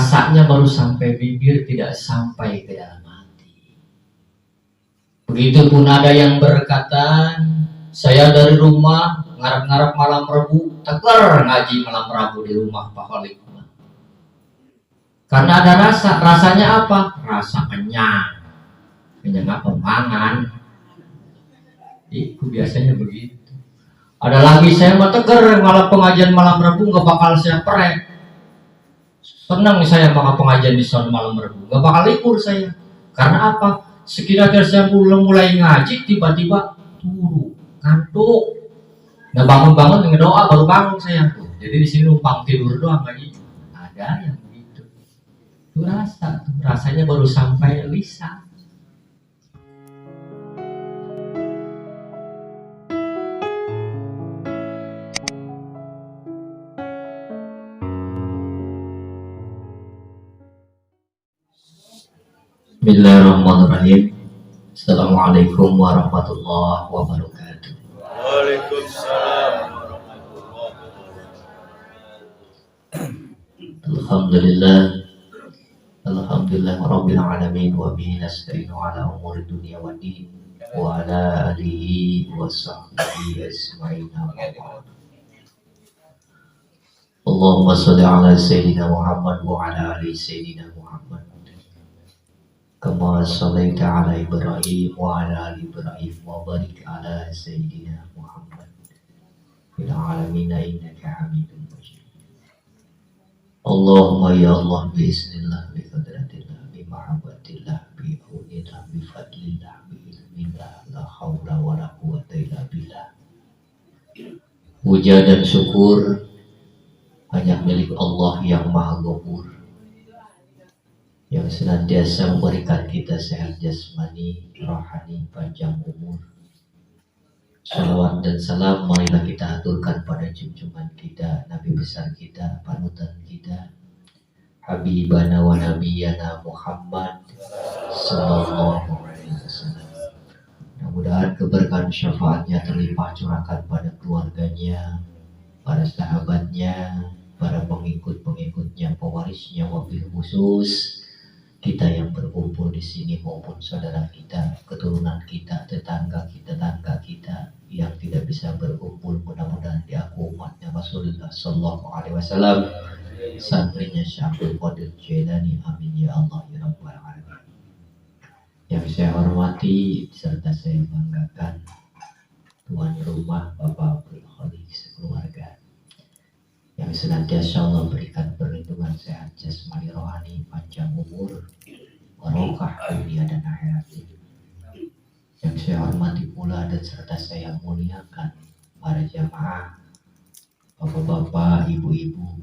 rasanya baru sampai bibir, tidak sampai ke dalam hati. Begitupun ada yang berkata, saya dari rumah ngarap-ngarap malam Rabu, tegar ngaji malam Rabu di rumah Pak Khalik. Karena ada rasa, rasanya apa? Rasa kenyang. Kenyang apa? Mangan. Itu biasanya begitu. Ada lagi saya mau tegar malam pengajian malam Rabu, nggak bakal saya perek. Senang saya bakal pengajian di sana malam Rabu, nggak bakal libur saya. Karena apa? Sekiranya saya mulai ngaji, tiba-tiba turu, ngantuk, nggak bangun-bangun, ngedoa baru bangun saya tuh. Jadi di sini numpang tidur doang lagi. Ada yang begitu. Itu rasanya baru sampai lisan. Bismillahirrahmanirrahim. Assalamualaikum warahmatullahi wabarakatuh. Waalaikumsalam warahmatullahi wabarakatuh. Alhamdulillah rabbil alamin wa bihi nasta'inu ala umuri dunya waddin wa ala alihi wa sahbihi ajma'in. Allahumma shalli ala sayyidina Muhammad wa ala ali sayyidina Muhammad. Kama shallaita ala Ibrahim wa ala ali Ibrahim wa barik ala sayyidina Muhammad fil alamin innaka Hamidum Majid. Allahumma ya Allah bismillah bi qudratillah bi mahabbatillah bi aunillah bi fadlillah bi ilmillah la haula wa la quwwata illa billah. Puja dan syukur hanya milik Allah yang Maha Ghafur, yang senantiasa memberikan kita sehat jasmani, rohani, panjang umur. Salawat dan salam marilah kita aturkan pada junjungan kita, Nabi besar kita, panutan kita, Habibana wa Nabiyana Muhammad Sallallahu Alaihi Wasallam. Mudah-mudahan keberkahan syafaatnya terlimpah curahkan pada keluarganya, para sahabatnya, para pengikut-pengikutnya, pewarisnya, wabil khusus kita yang berkumpul di sini maupun saudara kita, keturunan kita, tetangga kita yang tidak bisa berkumpul, mudah-mudahan diaku umatnya Rasulullah Sallallahu Alaihi Wasallam, santrinya Syekh Qadir Jailani, amin ya Allah ya Rabbal Alamin. Yang saya hormati serta saya banggakan tuan rumah Bapak Abdul Khalik sekeluarga, yang senantiasa Allah berikan perlindungan sehat jasmani rohani, panjang umur, barokah dunia dan akhirat ini. Yang saya hormati pula dan serta saya muliakan para jamaah, bapak-bapak, ibu-ibu,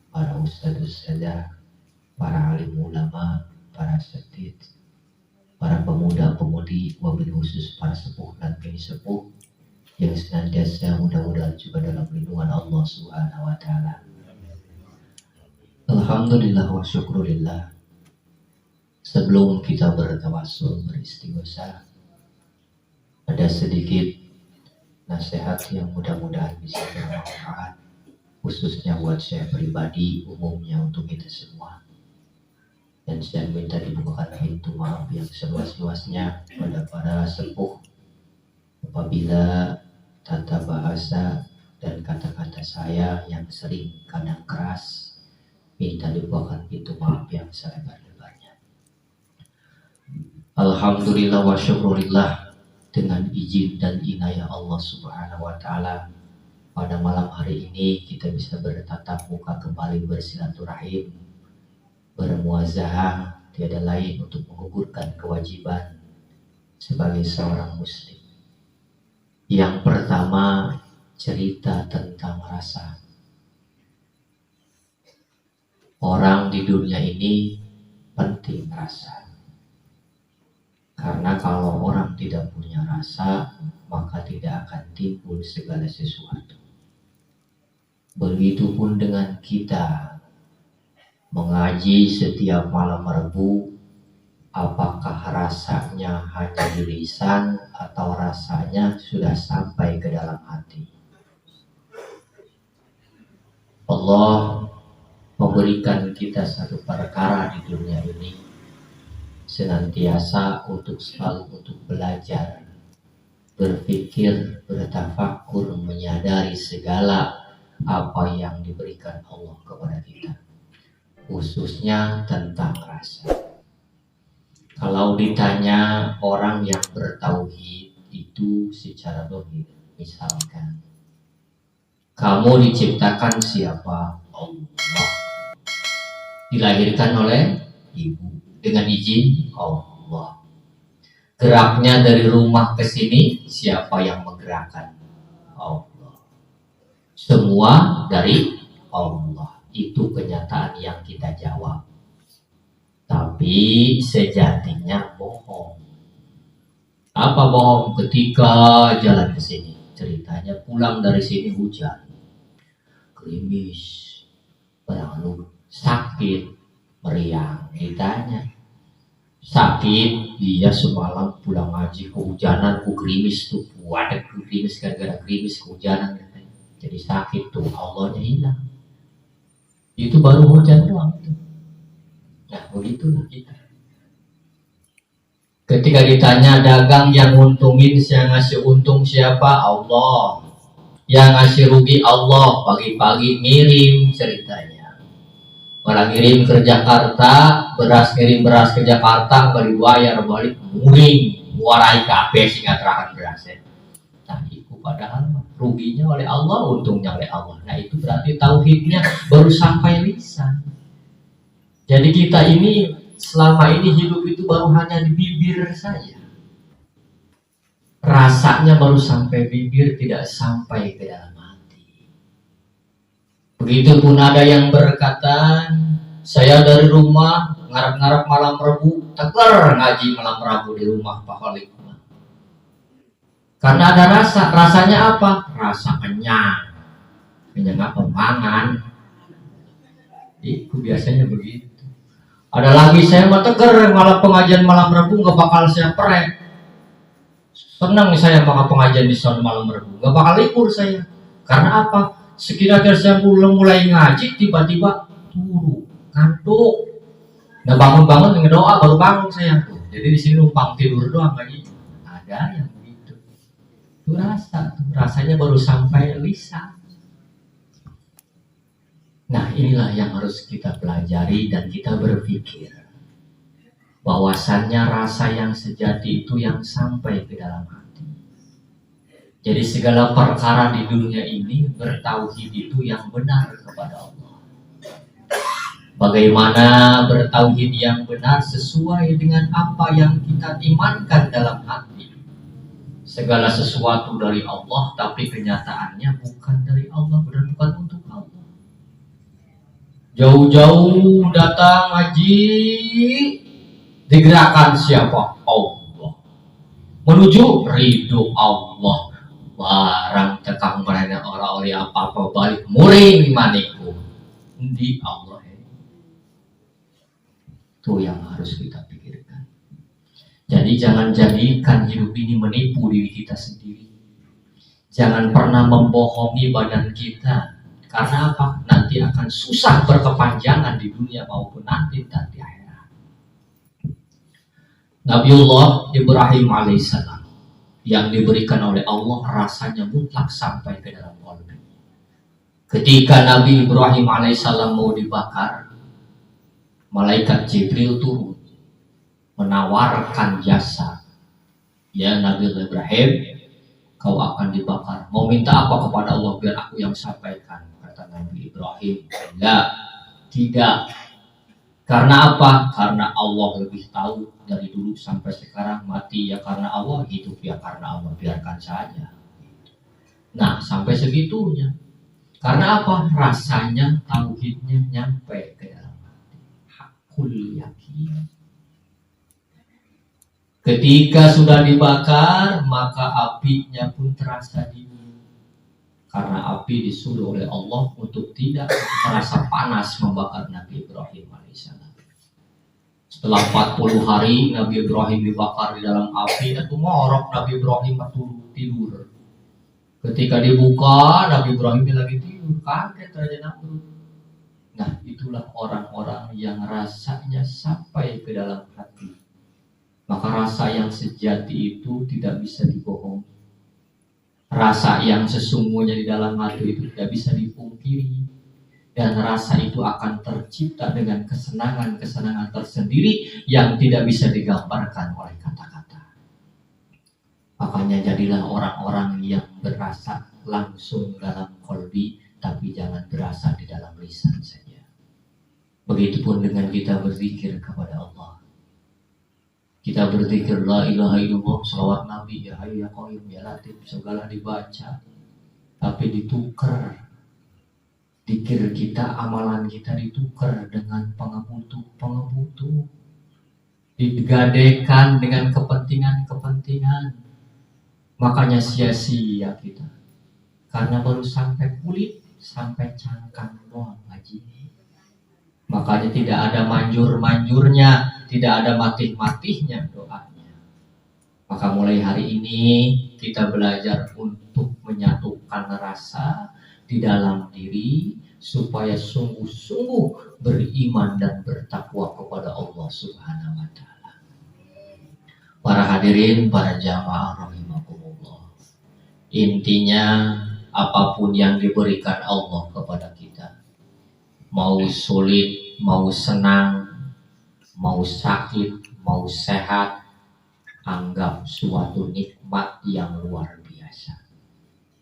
para ustadz-ustadzah, para alim ulama, para setid, para pemuda-pemudi, wabil khusus para sepuh dan bini sepuh, yang senantiasa mudah-mudahan juga dalam lindungan Allah Subhanahu wa Ta'ala. Alhamdulillah wa syukurillah. Sebelum kita bertawassul, beristighosa, ada sedikit nasihat yang mudah-mudahan bisa bermanfaat, khususnya buat saya pribadi, umumnya untuk kita semua. Dan saya minta dibukakan pintu maaf yang seluas-luasnya pada para sepuh apabila tata bahasa dan kata-kata saya yang sering kadang keras, minta dibukakan pintu maaf yang selebar-lebarnya. Alhamdulillah wa syukurillah, dengan izin dan inayah Allah Subhanahu wa Ta'ala, pada malam hari ini kita bisa bertatap muka kembali, bersilaturahim, bermuazahah, tiada lain untuk menggugurkan kewajiban sebagai seorang muslim. Yang pertama, cerita tentang rasa. Orang di dunia ini penting rasa. Karena kalau orang tidak punya rasa, maka tidak akan timbul segala sesuatu. Begitupun dengan kita mengaji setiap malam Rabu, apakah rasanya hanya di lisan atau rasanya sudah sampai ke dalam hati? Allah memberikan kita satu perkara di dunia ini, senantiasa selalu untuk belajar, berpikir, bertafakur, menyadari segala apa yang diberikan Allah kepada kita, khususnya tentang rasa. Kalau ditanya orang yang bertauhid itu secara dohir, misalkan kamu diciptakan siapa? Allah. Dilahirkan oleh ibu dengan izin Allah. Geraknya dari rumah ke sini siapa yang menggerakkan? Allah. Semua dari Allah. Itu kenyataan yang kita jawab. Tapi sejatinya bohong. Apa bohong? Ketika jalan ke sini, ceritanya pulang dari sini hujan, gerimis, lalu sakit, meriang. Ditanya, sakit? Iya, semalam pulang ngaji kehujanan, gerimis tuh, wadah gerimis, gara-gara gerimis kehujanan, jadi sakit tuh, Allahnya hilang. Itu baru hujan doang itu. Nah, begitulah kita. Ketika ditanya dagang yang untungin, yang ngasih untung siapa? Allah. Yang ngasih rugi Allah. Pagi-pagi ngirim ceritanya. Orang ngirim ke Jakarta, ngirim beras ke Jakarta, nggak dibayar, balik muring, muarai kabeh sehingga terakan berasnya. Nah, itu padahal ruginya oleh Allah, untungnya oleh Allah. Nah, itu berarti tauhidnya baru sampai lisan. Jadi kita ini selama ini hidup itu baru hanya di bibir saja. Rasanya baru sampai bibir, tidak sampai ke dalam hati. Begitupun ada yang berkata, saya dari rumah ngarep-ngarep malam Rabu, teker ngaji malam Rabu di rumah Pak Khalik. Karena ada rasa, rasanya apa? Rasa kenyang. Kenyang apa? Mangan. Itu biasanya begitu. Ada lagi saya mau teger malah pengajian malam Rabu nggak bakal saya perek. Senang saya bakal pengajian di sana malam Rabu, nggak bakal libur saya. Karena apa? Sekiranya saya mulai ngaji tiba-tiba turu, ngantuk. Nggak bangun-bangun ngedoa baru bangun saya. Jadi di sini numpang tidur doang ngaji. Ada yang begitu. Itu rasanya baru sampai lisan. Nah, inilah yang harus kita pelajari dan kita berpikir bahwasannya rasa yang sejati itu yang sampai ke dalam hati. Jadi segala perkara di dunia ini bertauhid itu yang benar kepada Allah. Bagaimana bertauhid yang benar sesuai dengan apa yang kita imankan dalam hati. Segala sesuatu dari Allah, tapi kenyataannya bukan dari Allah, bukan untuk Allah. Jauh-jauh datang ngaji, digerakkan siapa? Allah. Menuju ridho Allah. Barang tekang mereka orang oleh apa-apa balik muring maniku. Di Allah. Itu yang harus kita pikirkan. Jadi jangan jadikan hidup ini menipu diri kita sendiri. Jangan pernah membohongi badan kita. Karena apa? Nanti akan susah berkepanjangan di dunia maupun nanti dan di akhirat. Nabiullah Ibrahim alaihissalam yang diberikan oleh Allah rasanya mutlak sampai ke dalam qalbi. Ketika Nabi Ibrahim alaihissalam mau dibakar, malaikat Jibril turun menawarkan jasa. Ya Nabi Ibrahim, kau akan dibakar. Mau minta apa kepada Allah biar aku yang sampaikan? Kata Nabi Ibrahim, enggak, tidak. Karena apa? Karena Allah lebih tahu dari dulu sampai sekarang. Mati ya karena Allah, hidup ya karena Allah, biarkan saja. Nah, sampai segitunya. Karena apa? Rasanya tauhidnya nyampe ke dalam hati. Hakul yakin. Ketika sudah dibakar, maka apinya pun terasa dingin. Karena api disuruh oleh Allah untuk tidak merasa panas membakar Nabi Ibrahim alaihissalam. Setelah 40 hari Nabi Ibrahim dibakar di dalam api, itu ngorok Nabi Ibrahim tidur. Ketika dibuka, Nabi Ibrahim lagi tidur, kaget aja Nabi. Nah, itulah orang-orang yang rasanya sampai ke dalam hati. Maka rasa yang sejati itu tidak bisa dibohongi. Rasa yang sesungguhnya di dalam hati itu tidak bisa dipungkiri. Dan rasa itu akan tercipta dengan kesenangan-kesenangan tersendiri yang tidak bisa digambarkan oleh kata-kata. Makanya jadilah orang-orang yang berasa langsung dalam qalbi, tapi jangan berasa di dalam lisan saja. Begitupun dengan kita berzikir kepada Allah. Kita berzikir la ilaha illallah, salawat Nabi, ya Hayyu ya Qayyum ya Latif, segala dibaca, tapi ditukar. Zikir kita, amalan kita ditukar dengan pengebutuh, digadekan dengan kepentingan. Makanya sia-sia kita, karena baru sampai kulit, sampai cangkang doang ngaji. Makanya tidak ada manjur-manjurnya, tidak ada matih-matihnya doanya. Maka mulai hari ini kita belajar untuk menyatukan rasa di dalam diri supaya sungguh-sungguh beriman dan bertakwa kepada Allah Subhanahu wa taala. Para hadirin, para jamaah rahimakumullah. Intinya apapun yang diberikan Allah kepada kita, mau sulit, mau senang, mau sakit, mau sehat, anggap suatu nikmat yang luar biasa.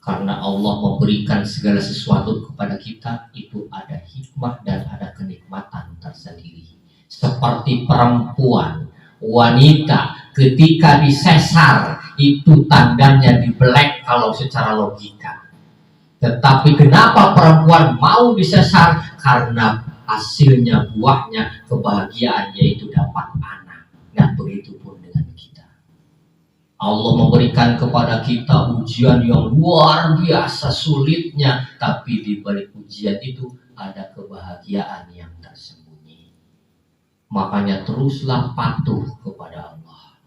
Karena Allah memberikan segala sesuatu kepada kita, itu ada hikmah dan ada kenikmatan tersendiri. Seperti perempuan, wanita ketika disesar, itu tandanya dibelek kalau secara logika. Tetapi kenapa perempuan mau disesar? Karena hasilnya, buahnya, kebahagiaan, yaitu dapat anak. Dan begitu pun dengan kita. Allah memberikan kepada kita ujian yang luar biasa sulitnya, tapi di balik ujian itu ada kebahagiaan yang tersembunyi. Makanya teruslah patuh kepada Allah.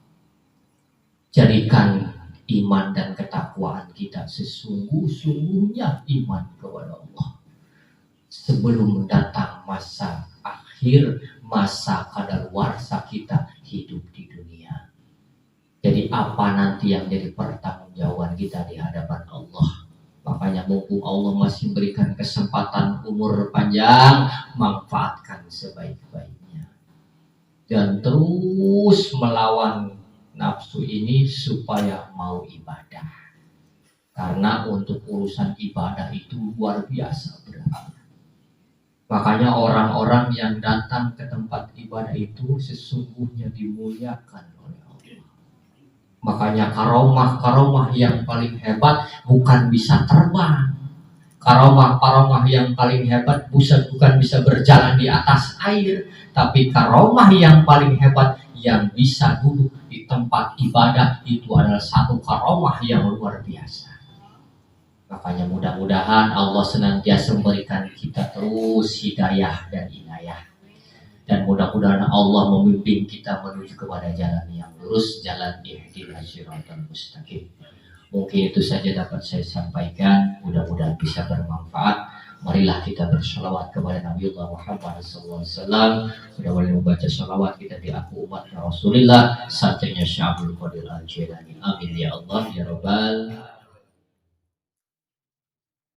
Jadikan iman dan ketakwaan kita sesungguh-sungguhnya iman kepada Allah. Sebelum datang masa akhir, masa kadaluarsa kita hidup di dunia. Jadi apa nanti yang jadi pertanggungjawaban kita di hadapan Allah? Makanya mumpung Allah masih berikan kesempatan umur panjang, manfaatkan sebaik-baiknya. Dan terus melawan nafsu ini supaya mau ibadah. Karena untuk urusan ibadah itu luar biasa berat. Makanya orang-orang yang datang ke tempat ibadah itu sesungguhnya dimuliakan oleh Allah. Makanya karomah yang paling hebat bukan bisa terbang. Karomah yang paling hebat bukan bisa berjalan di atas air. Tapi karomah yang paling hebat yang bisa duduk di tempat ibadah, itu adalah satu karomah yang luar biasa. Makanya mudah-mudahan Allah senantiasa memberikan kita terus hidayah dan inayah. Dan mudah-mudahan Allah memimpin kita menuju kepada jalan yang lurus, jalan ihdinas siratal mustaqim. Mungkin itu saja dapat saya sampaikan, mudah-mudahan bisa bermanfaat. Marilah kita bersalawat kepada Nabi Muhammad SAW. Mudah-mudahan membaca salawat kita di aku umat Rasulullah. Satunya Syabul Qadir Al-Jilani. Amin ya Allah ya Rabbal